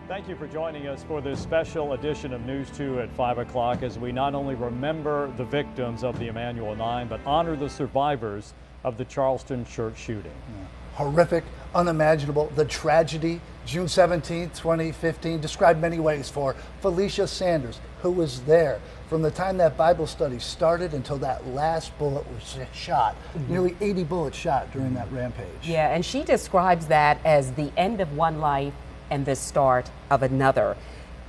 Thank you for joining us for this special edition of News 2 at 5 o'clock as we not only remember the victims of the Emanuel 9, but honor the survivors of the Charleston Church shooting. Horrific, unimaginable, the tragedy, June 17, 2015, described many ways for Felicia Sanders, who was there from the time that Bible study started until that last bullet was shot. Nearly 80 bullets shot during that rampage. Yeah, and she describes that as the end of one life and the start of another.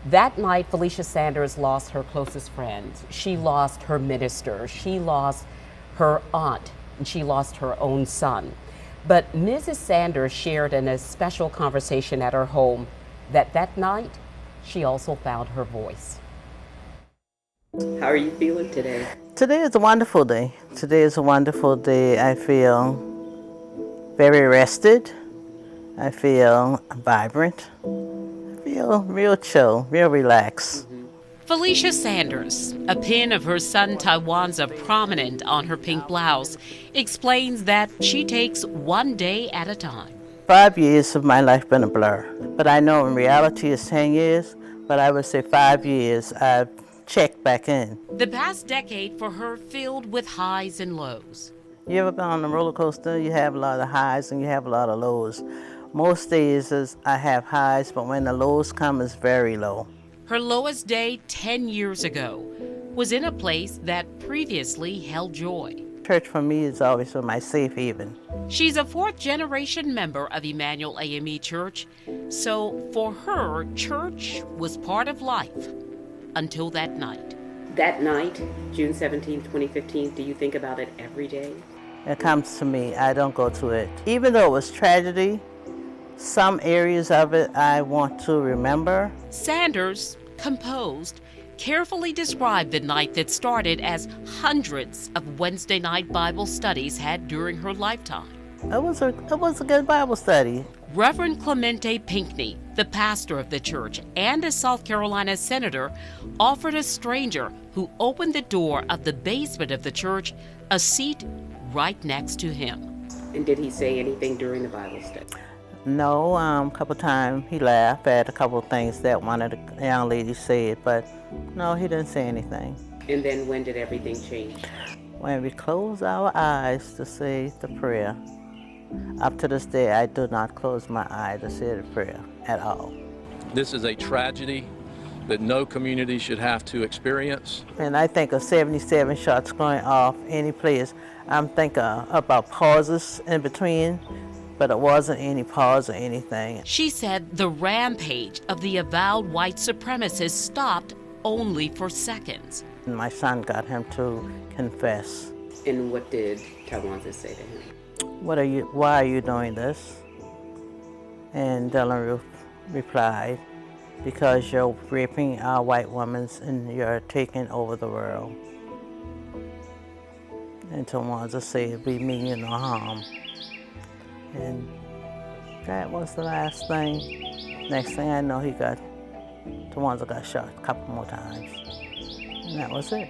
That night, Felicia Sanders lost her closest friends. She lost her minister. She lost her aunt, and she lost her own son. But Mrs. Sanders shared in a special conversation at her home that night, she also found her voice. How are you feeling today? Today is a wonderful day. Today is a wonderful day. I feel very rested. I feel vibrant. I feel real chill, real relaxed. Felicia Sanders, a pin of her son Taiwanza prominent on her pink blouse, explains that she takes one day at a time. 5 years of my life been a blur, but I know in reality it's 10 years, but I would say 5 years I've checked back in. The past decade for her filled with highs and lows. You ever been on a roller coaster? You have a lot of highs and you have a lot of lows. Most days I have highs, but when the lows come, it's very low. Her lowest day 10 years ago was in a place that previously held joy. Church for me is always my safe haven. She's a fourth-generation member of Emanuel AME Church, so for her, church was part of life until that night. That night, June 17, 2015, do you think about it every day? It comes to me, I don't go to it. Even though it was tragedy, some areas of it I want to remember. Sanders, composed, carefully described the night that started as hundreds of Wednesday night Bible studies had during her lifetime. It was a good Bible study. Reverend Clemente Pinckney, the pastor of the church and a South Carolina senator, offered a stranger who opened the door of the basement of the church a seat right next to him. And did he say anything during the Bible study? No, a couple times he laughed at a couple of things that one of the young ladies said, but no, he didn't say anything. And then when did everything change? When we close our eyes to say the prayer. Up to this day, I do not close my eye to say the prayer at all. This is a tragedy that no community should have to experience. And I think of 77 shots going off any place. I'm thinking about pauses in between, but it wasn't any pause or anything. She said the rampage of the avowed white supremacists stopped only for seconds. My son got him to confess. And what did Taiwanza say to him? Why are you doing this? And Dylan replied, because you're raping our white women and you're taking over the world. And Taiwanza said, we mean you no harm. And that was the last thing. Next thing I know, Taiwanza got shot a couple more times. And that was it.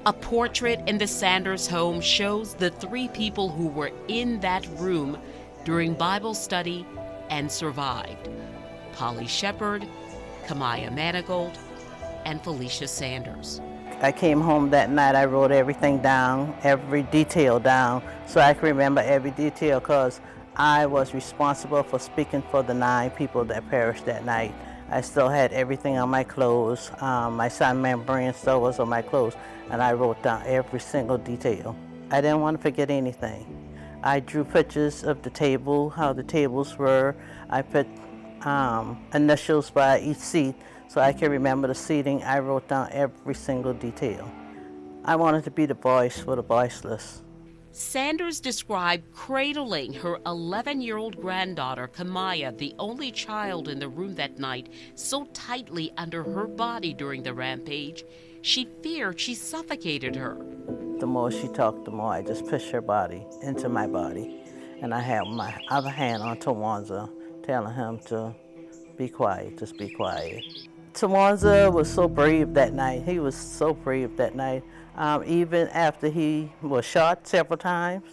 A portrait in the Sanders home shows the three people who were in that room during Bible study and survived: Polly Shepard, Kamaya Manigault, and Felicia Sanders. I came home that night, I wrote everything down, every detail down, so I can remember every detail, because I was responsible for speaking for the 9 people that perished that night. I still had everything on my clothes. My son membrane still was on my clothes, and I wrote down every single detail. I didn't want to forget anything. I drew pictures of the table, how the tables were. I put initials by each seat so I can remember the seating. I wrote down every single detail. I wanted to be the voice for the voiceless. Sanders described cradling her 11-year-old granddaughter, Kamaya, the only child in the room that night, so tightly under her body during the rampage, she feared she suffocated her. The more she talked, the more I just pushed her body into my body. And I had my other hand on Taiwanza, telling him to be quiet, just be quiet. Taiwanza was so brave that night. He was so brave that night. Even after he was shot several times,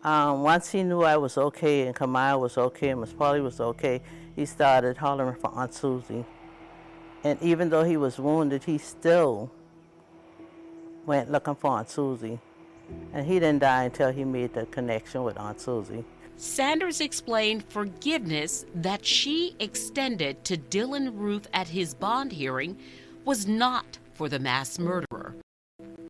Once he knew I was okay and Kamaya was okay and Miss Polly was okay, he started hollering for Aunt Susie. And even though he was wounded, he still went looking for Aunt Susie. And he didn't die until he made the connection with Aunt Susie. Sanders explained forgiveness that she extended to Dylan Ruth at his bond hearing was not for the mass murderer.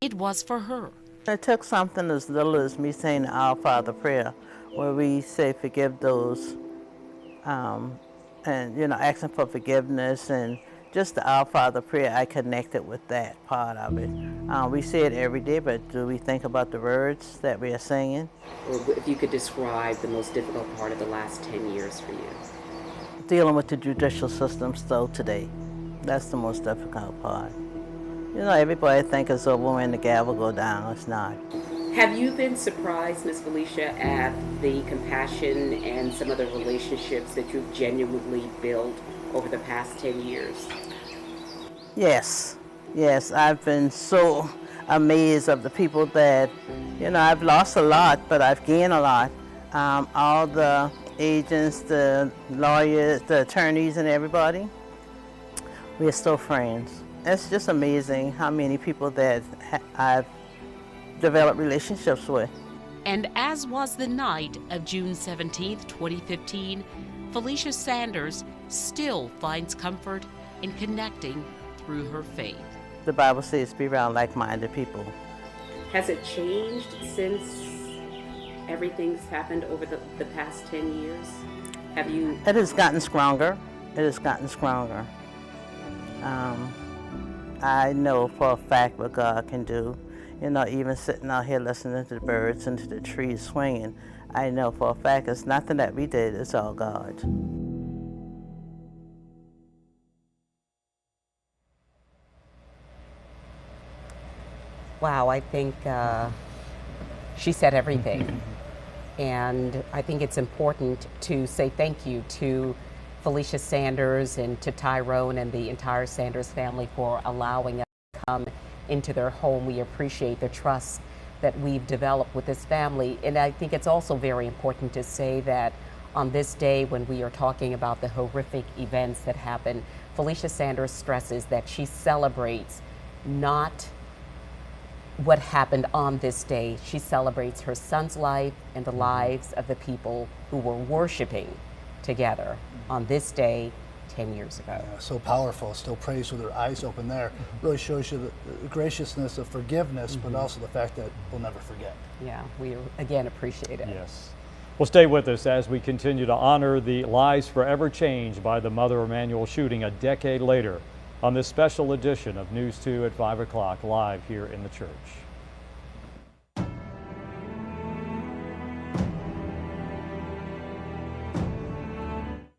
It was for her. It took something as little as me saying the Our Father prayer, where we say forgive those, and asking for forgiveness, and just the Our Father prayer. I connected with that part of it. We say it every day, but do we think about the words that we are singing? Or if you could describe the most difficult part of the last 10 years for you. Dealing with the judicial system still today. That's the most difficult part. Everybody thinks it's over when the gavel go down. It's not. Have you been surprised, Miss Felicia, at the compassion and some of the relationships that you've genuinely built over the past 10 years? Yes, I've been so amazed of the people that, I've lost a lot, but I've gained a lot. All the agents, the lawyers, the attorneys, and everybody, we are still friends. It's just amazing how many people that I've developed relationships with. And as was the night of June 17th, 2015, Felicia Sanders still finds comfort in connecting through her faith. The Bible says be around like-minded people. Has it changed since everything's happened over the past 10 years? Have you? It has gotten stronger. It has gotten stronger. I know for a fact what God can do. Even sitting out here listening to the birds and to the trees swinging, I know for a fact it's nothing that we did, it's all God. Wow, I think she said everything. And I think it's important to say thank you to Felicia Sanders and to Tyrone and the entire Sanders family for allowing us to come into their home. We appreciate the trust that we've developed with this family. And I think it's also very important to say that on this day when we are talking about the horrific events that happened, Felicia Sanders stresses that she celebrates not what happened on this day. She celebrates her son's life and the lives of the people who were worshiping together on this day 10 years ago. Yeah, so powerful, still prays with her eyes open there. Really shows you the graciousness of forgiveness, but also the fact that we'll never forget. Yeah, we again appreciate it. Yes. Well, stay with us as we continue to honor the lives forever changed by the Mother Emanuel shooting a decade later on this special edition of News 2 at 5 o'clock live here in the church.